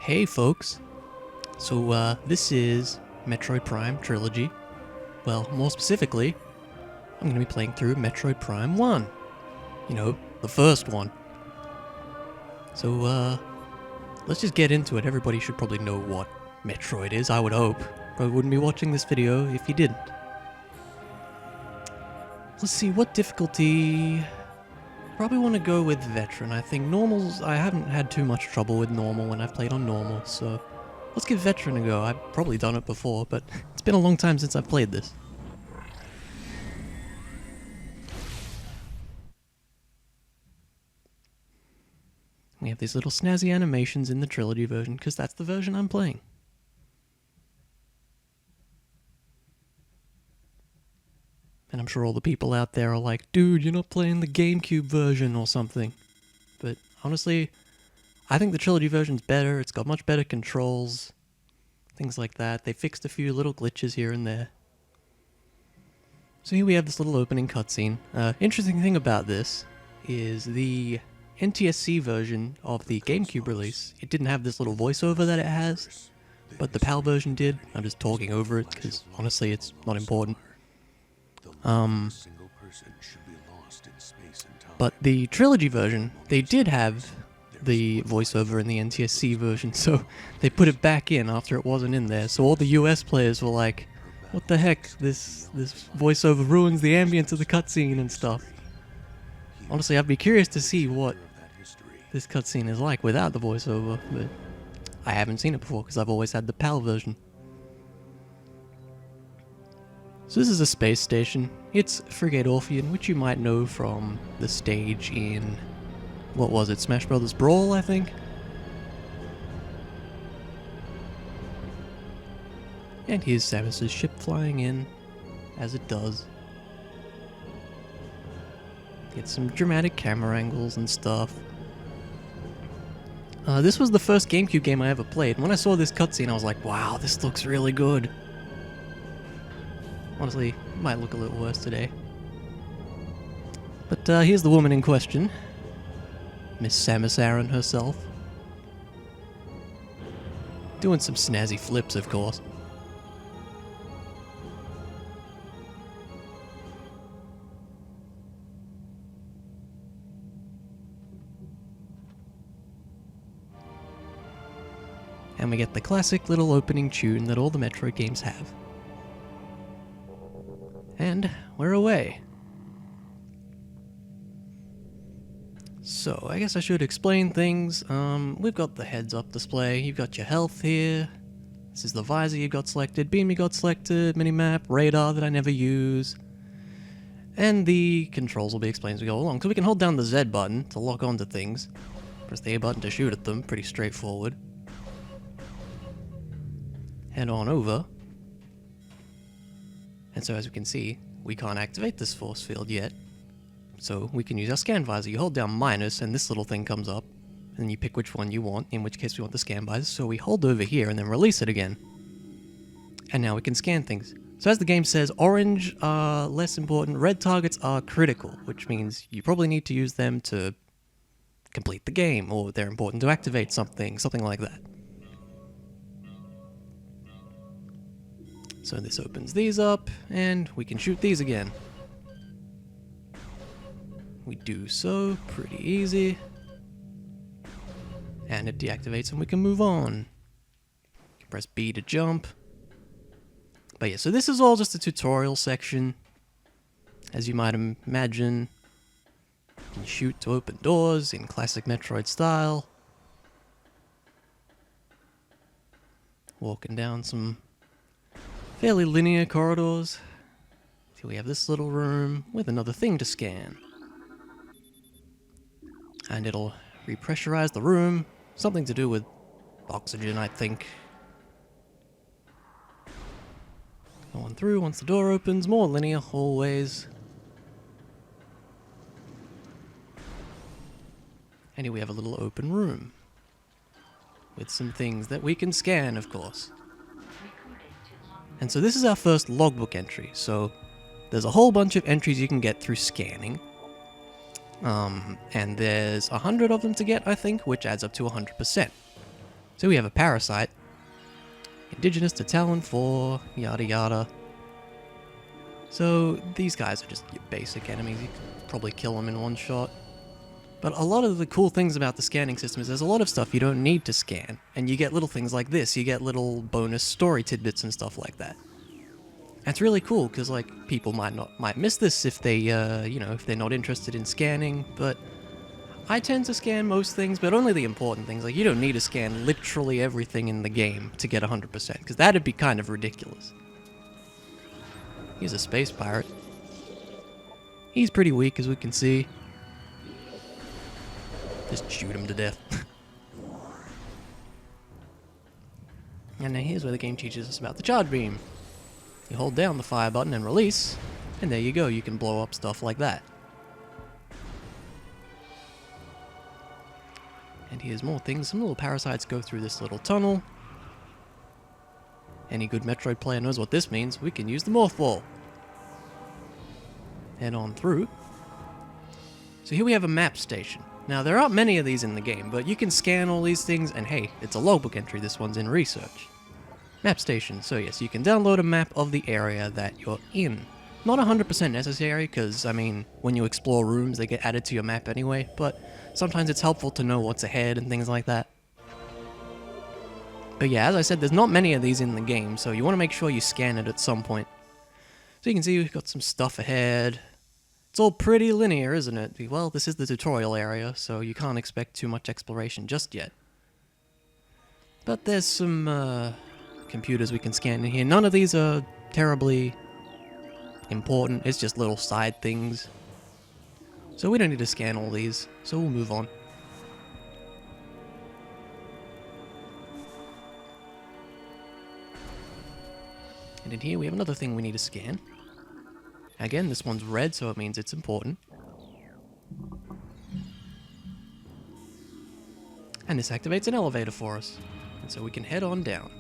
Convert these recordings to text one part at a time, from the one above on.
Hey folks, so this is Metroid Prime Trilogy. Well, more specifically, I'm going to be playing through Metroid Prime 1. You know, the first one. So let's just get into it. Everybody should probably know what Metroid is, I would hope. Probably wouldn't be watching this video if you didn't. Let's see, what difficulty... Probably want to go with Veteran. I think Normal's... I haven't had too much trouble with Normal when I've played on Normal, so... Let's give Veteran a go. I've probably done it before, but it's been a long time since I've played this. We have these little snazzy animations in the Trilogy version, because that's the version I'm playing. And I'm sure all the people out there are like, dude, you're not playing the GameCube version or something. But honestly, I think the Trilogy version's better. It's got much better controls, things like that. They fixed a few little glitches here and there. So here we have this little opening cutscene. Interesting thing about this is the NTSC version of the GameCube release, it didn't have this little voiceover that it has, but the PAL version did. I'm just talking over it because honestly it's not important. But the Trilogy version, they did have the voiceover in the NTSC version, so they put it back in after it wasn't in there. So all the US players were like, what the heck, this voiceover ruins the ambience of the cutscene and stuff. Honestly, I'd be curious to see what this cutscene is like without the voiceover, but I haven't seen it before because I've always had the PAL version. So this is a space station. It's Frigate Orpheon, which you might know from the stage in, what was it, Smash Brothers Brawl, I think? And here's Samus's ship flying in, as it does. Get some dramatic camera angles and stuff. This was the first GameCube game I ever played. When I saw this cutscene, I was like, wow, this looks really good. Honestly, it might look a little worse today. But here's the woman in question. Miss Samus Aran herself. Doing some snazzy flips, of course. And we get the classic little opening tune that all the Metroid games have. And we're away. So, I guess I should explain things. We've got the heads-up display, you've got your health here. This is the visor you got selected, beam you got selected, minimap, radar that I never use. And the controls will be explained as we go along. So we can hold down the Z button to lock onto things. Press the A button to shoot at them, pretty straightforward. Head on over. And so as we can see, we can't activate this force field yet. So we can use our scan visor. You hold down minus and this little thing comes up. And then you pick which one you want, in which case we want the scan visor. So we hold over here and then release it again. And now we can scan things. So as the game says, orange are less important, red targets are critical, which means you probably need to use them to complete the game, or they're important to activate something like that. So this opens these up, and we can shoot these again. We do so, pretty easy. And it deactivates and we can move on. Press B to jump. But yeah, so this is all just a tutorial section. As you might imagine. You shoot to open doors in classic Metroid style. Walking down some fairly linear corridors. Here we have this little room with another thing to scan. And it'll repressurize the room. Something to do with oxygen, I think. Going through once the door opens. More linear hallways. And here we have a little open room. With some things that we can scan, of course. And so this is our first logbook entry. So there's a whole bunch of entries you can get through scanning. And there's 100 of them to get, I think, which adds up to 100%. So we have a parasite. Indigenous to Talon 4, yada yada. So these guys are just your basic enemies. You can probably kill them in one shot. But a lot of the cool things about the scanning system is there's a lot of stuff you don't need to scan. And you get little things like this. You get little bonus story tidbits and stuff like that. That's really cool because like people might miss this if they if they're not interested in scanning, but I tend to scan most things, but only the important things. Like you don't need to scan literally everything in the game to get 100% because that'd be kind of ridiculous. He's a space pirate. He's pretty weak as we can see. Just shoot him to death. And now here's where the game teaches us about the charge beam. You hold down the fire button and release, and there you go, you can blow up stuff like that. And here's more things. Some little parasites go through this little tunnel. Any good Metroid player knows what this means. We can use the morph ball. Head on through. So here we have a map station. Now, there aren't many of these in the game, but you can scan all these things, and hey, it's a logbook entry. This one's in research. Map station. So yes, you can download a map of the area that you're in. Not 100% necessary, because, I mean, when you explore rooms, they get added to your map anyway, but sometimes it's helpful to know what's ahead and things like that. But yeah, as I said, there's not many of these in the game, so you want to make sure you scan it at some point. So you can see we've got some stuff ahead. It's all pretty linear, isn't it? Well, this is the tutorial area, so you can't expect too much exploration just yet. But there's some computers we can scan in here. None of these are terribly important. It's just little side things. So we don't need to scan all these, so we'll move on. And in here we have another thing we need to scan. Again, this one's red, so it means it's important. And this activates an elevator for us. And so we can head on down.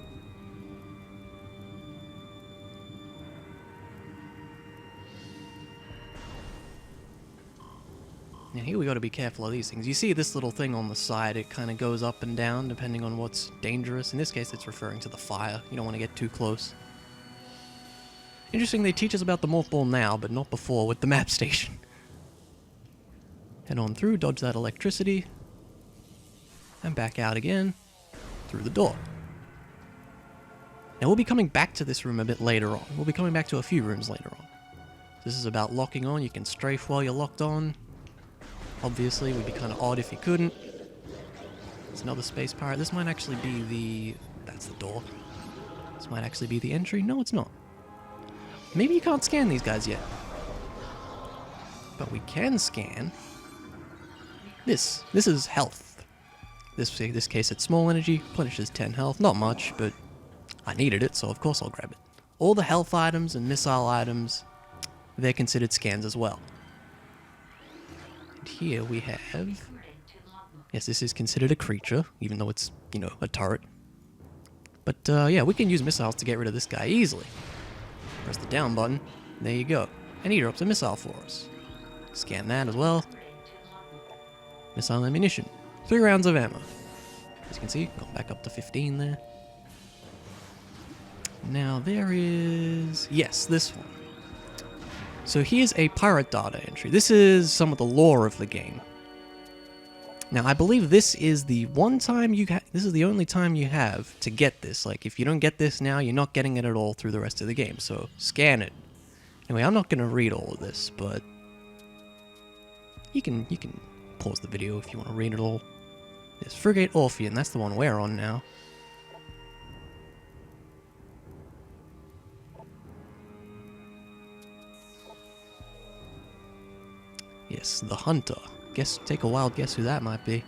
Now here we got to be careful of these things. You see this little thing on the side, it kind of goes up and down depending on what's dangerous. In this case, it's referring to the fire. You don't want to get too close. Interesting, they teach us about the morph ball now, but not before with the map station. Head on through, dodge that electricity, and back out again through the door. Now we'll be coming back to this room a bit later on. We'll be coming back to a few rooms later on. This is about locking on. You can strafe while you're locked on. Obviously, it would be kind of odd if you couldn't. It's another space pirate. This might actually be the... That's the door. This might actually be the entry. No, it's not. Maybe you can't scan these guys yet. But we can scan this. This is health. This case it's small energy, replenishes 10 health. Not much, but I needed it, so of course I'll grab it. All the health items and missile items, they're considered scans as well. And here we have... Yes, this is considered a creature, even though it's, you know, a turret. But yeah, we can use missiles to get rid of this guy easily. Press the down button, and there you go. And he drops a missile for us. Scan that as well. Missile ammunition. 3 rounds of ammo. As you can see, got back up to 15 there. Now there is... Yes, this one. So here's a pirate data entry. This is some of the lore of the game. Now I believe this is the one time this is the only time you have to get this. Like if you don't get this now, you're not getting it at all through the rest of the game. So scan it. Anyway, I'm not going to read all of this, but you can pause the video if you want to read it all. There's Frigate Orphean. That's the one we're on now. Yes, the Hunter. Take a wild guess who that might be.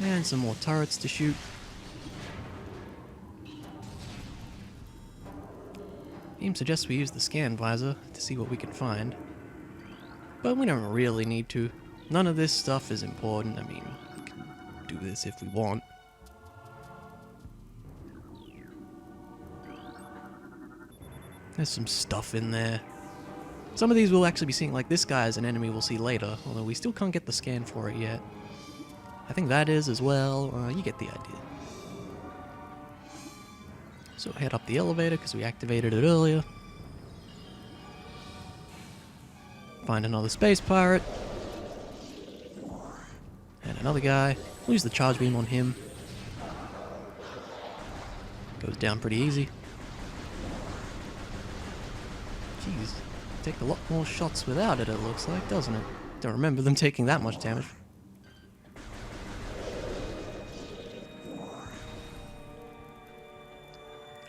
And some more turrets to shoot. Game suggests we use the scan visor to see what we can find. But we don't really need to. None of this stuff is important. I mean, we can do this if we want. There's some stuff in there. Some of these we'll actually be seeing, like this guy is an enemy we'll see later, although we still can't get the scan for it yet. I think that is as well. You get the idea. So head up the elevator because we activated it earlier. Find another space pirate. And another guy. We'll use the charge beam on him. Goes down pretty easy. Jeez, take a lot more shots without it looks like, doesn't it? Don't remember them taking that much damage.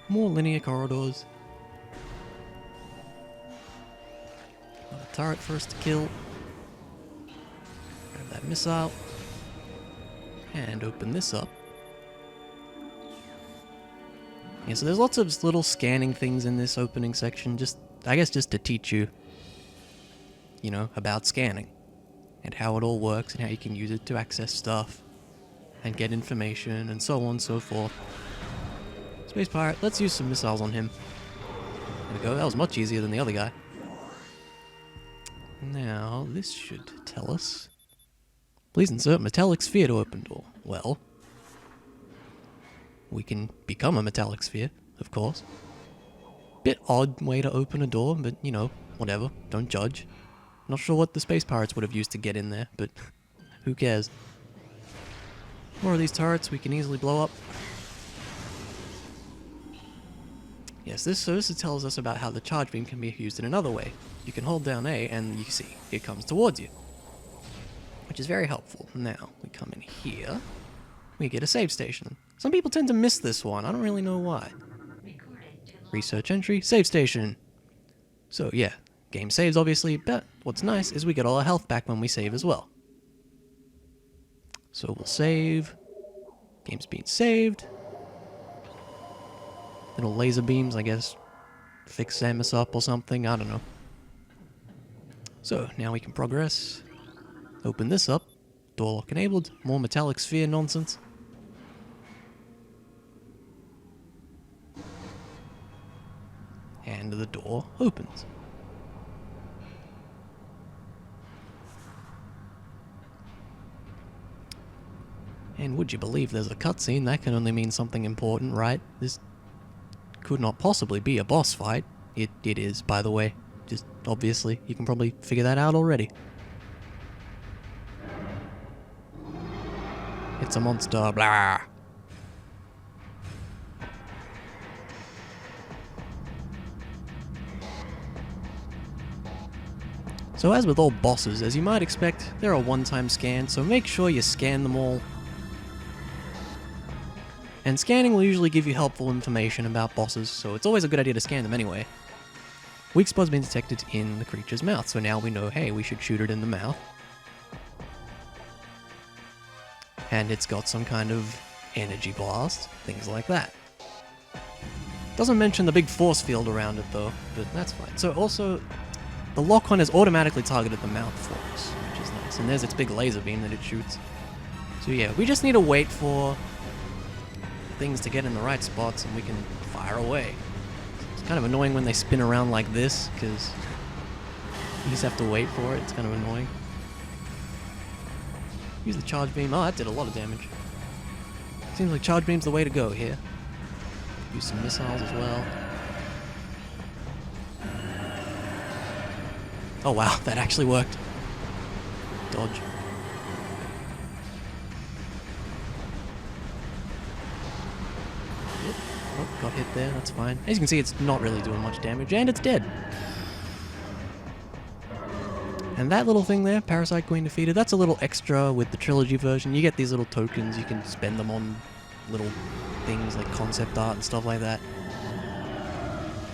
More linear corridors. Another turret for us to kill. Grab that missile. And open this up. Yeah, so there's lots of little scanning things in this opening section, I guess just to teach you, about scanning. And how it all works, and how you can use it to access stuff. And get information, and so on and so forth. Space pirate, let's use some missiles on him. There we go, that was much easier than the other guy. Now, this should tell us. Please insert metallic sphere to open door. Well, we can become a metallic sphere, of course. Bit odd way to open a door, but whatever, don't judge. Not sure what the space pirates would have used to get in there, but who cares. More of these turrets we can easily blow up. Yes, this tells us about how the charge beam can be used in another way. You can hold down A and you see it comes towards you, which is very helpful. Now we come in here, we get a save station. Some people tend to miss this one, I don't really know why. Research entry, save station. So yeah, game saves obviously, but what's nice is we get all our health back when we save as well. So we'll save, game's being saved. Little laser beams, I guess, fix Samus up or something, I don't know. So, now we can progress. Open this up. Door lock enabled. More metallic sphere nonsense. And the door opens. And would you believe there's a cutscene? That can only mean something important, right? This could not possibly be a boss fight. It is, by the way. Just obviously, you can probably figure that out already. It's a monster, blah. So as with all bosses, as you might expect, they're a one-time scan, so make sure you scan them all. And scanning will usually give you helpful information about bosses, so it's always a good idea to scan them anyway. Weak spot's been detected in the creature's mouth, so now we know, hey, we should shoot it in the mouth. And it's got some kind of energy blast, things like that. Doesn't mention the big force field around it though, but that's fine. So also, the lock-on has automatically targeted the mouth for us, which is nice. And there's its big laser beam that it shoots. So yeah, we just need to wait for things to get in the right spots and we can fire away. It's kind of annoying when they spin around like this because you just have to wait for it. It's kind of annoying. Use the charge beam. Oh, that did a lot of damage. Seems like charge beam's the way to go here. Use some missiles as well. Oh wow, that actually worked. Dodge. Oh, got hit there, that's fine. As you can see, it's not really doing much damage, and it's dead. And that little thing there, Parasite Queen defeated, that's a little extra with the trilogy version. You get these little tokens, you can spend them on little things like concept art and stuff like that.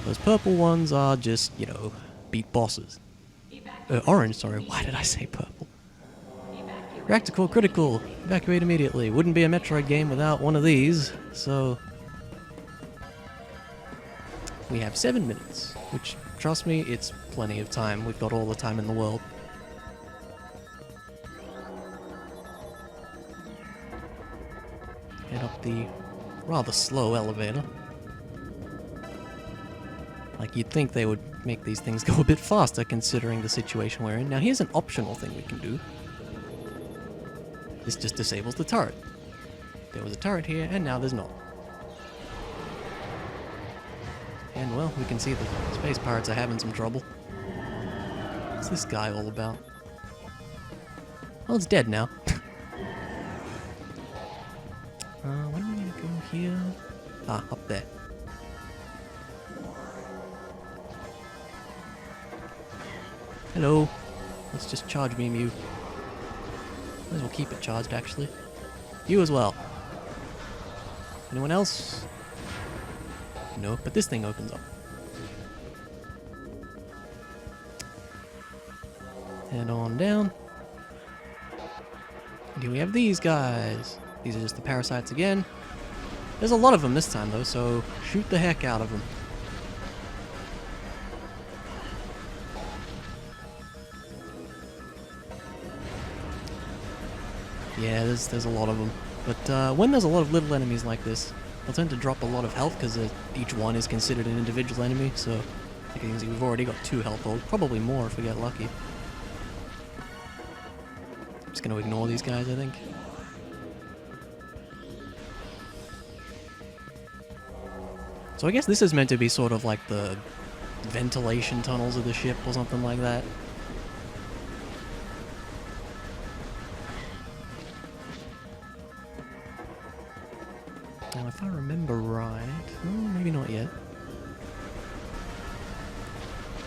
Those purple ones are just, you know, beat bosses. Orange, sorry, why did I say purple? Reactor core critical, evacuate immediately. Wouldn't be a Metroid game without one of these, so... We have 7 minutes, which, trust me, it's plenty of time. We've got all the time in the world. Head up the rather slow elevator. Like, you'd think they would make these things go a bit faster considering the situation we're in. Now, here's an optional thing we can do. This just disables the turret. There was a turret here, and now there's not. And well, we can see the space pirates are having some trouble. What's this guy all about? Well, it's dead now. Where do we need to go here? Ah, up there. Hello. Let's just charge beam you. Might as well keep it charged, actually. You as well. Anyone else? No, but this thing opens up. Head on down. And here we have these guys. These are just the parasites again. There's a lot of them this time though, so shoot the heck out of them. Yeah, there's a lot of them. But when there's a lot of little enemies like this, they'll tend to drop a lot of health because each one is considered an individual enemy, so like you can see we've already got 2 health holds, probably more if we get lucky. I'm just going to ignore these guys, I think. So I guess this is meant to be sort of like the ventilation tunnels of the ship or something like that. Now if I remember right, maybe not yet.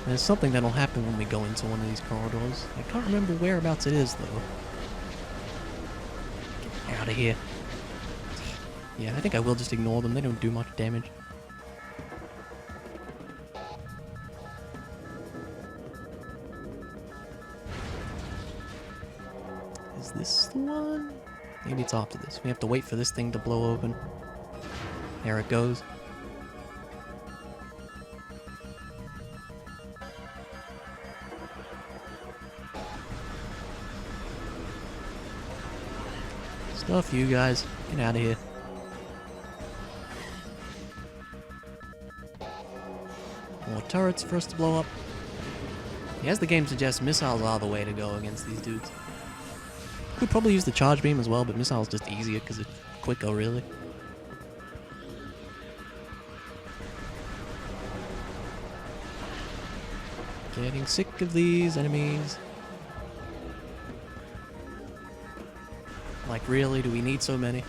There's something that'll happen when we go into one of these corridors. I can't remember whereabouts it is though. Get out of here. Yeah, I think I will just ignore them, they don't do much damage. Is this the one? Maybe it's after this. We have to wait for this thing to blow open. There it goes. Stuff you guys. Get out of here. More turrets for us to blow up. As the game suggests, missiles are the way to go against these dudes. Could probably use the charge beam as well, but missile's just easier because it's quicker, really. Getting sick of these enemies. Like, really? Do we need so many?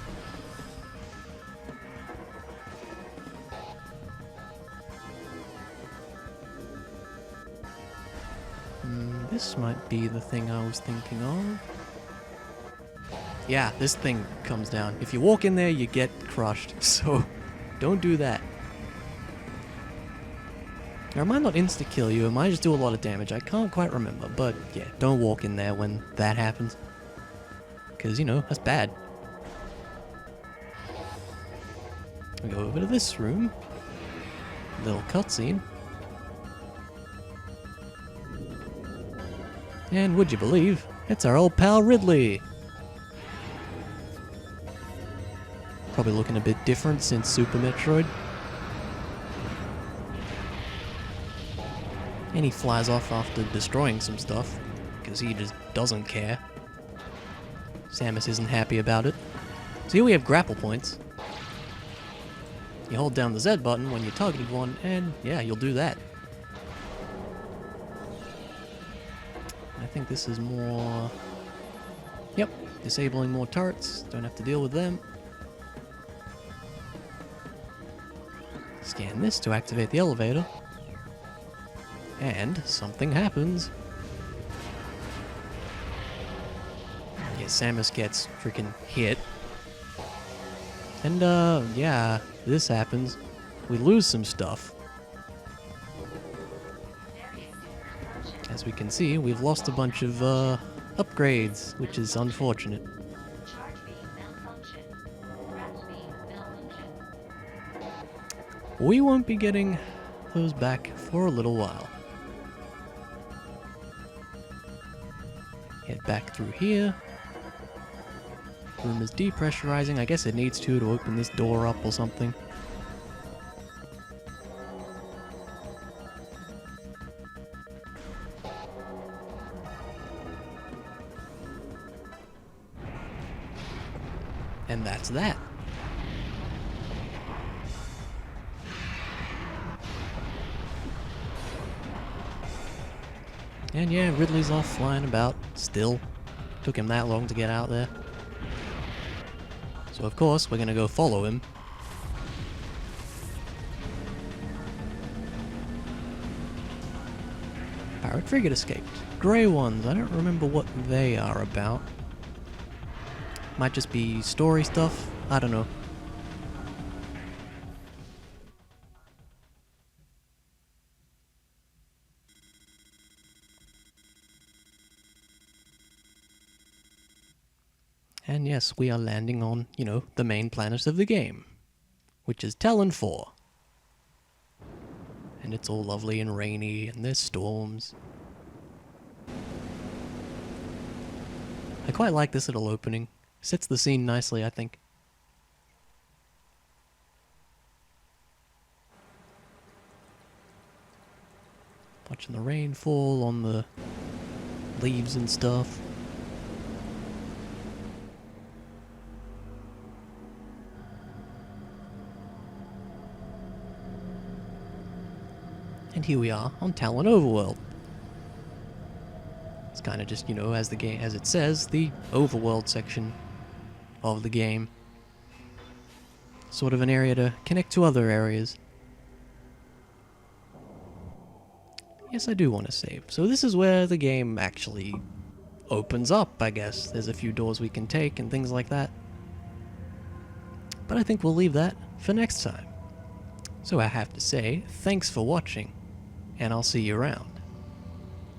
This might be the thing I was thinking of. Yeah, this thing comes down. If you walk in there, you get crushed, so don't do that. Now, it might not insta-kill you, it might just do a lot of damage. I can't quite remember, but yeah, don't walk in there when that happens. Because, you know, that's bad. We go over to this room. Little cutscene. And would you believe, it's our old pal Ridley. Probably looking a bit different since Super Metroid. And he flies off after destroying some stuff, because he just doesn't care. Samus isn't happy about it. So here we have grapple points. You hold down the Z button when you targeted one, and yeah, you'll do that. I think this is more... Yep, disabling more turrets, don't have to deal with them. Scan this to activate the elevator. And something happens. Yeah, Samus gets freaking hit. And yeah, this happens. We lose some stuff. As we can see, we've lost a bunch of upgrades, which is unfortunate. We won't be getting those back for a little while. Head back through here. Room is depressurizing. I guess it needs to open this door up or something. And that's that. And yeah, Ridley's off flying about still. Took him that long to get out there. So of course, we're gonna go follow him. Pirate frigate escaped. Grey ones, I don't remember what they are about. Might just be story stuff, I don't know. And yes, we are landing on, you know, the main planet of the game, which is Talon 4. And it's all lovely and rainy, and there's storms. I quite like this little opening. Sets the scene nicely, I think. Watching the rain fall on the leaves and stuff. And here we are on Talon Overworld. It's kind of just, you know, as it says, the overworld section of the game. Sort of an area to connect to other areas. Yes, I do want to save. So this is where the game actually opens up, I guess. There's a few doors we can take and things like that. But I think we'll leave that for next time. So I have to say, thanks for watching, and I'll see you around.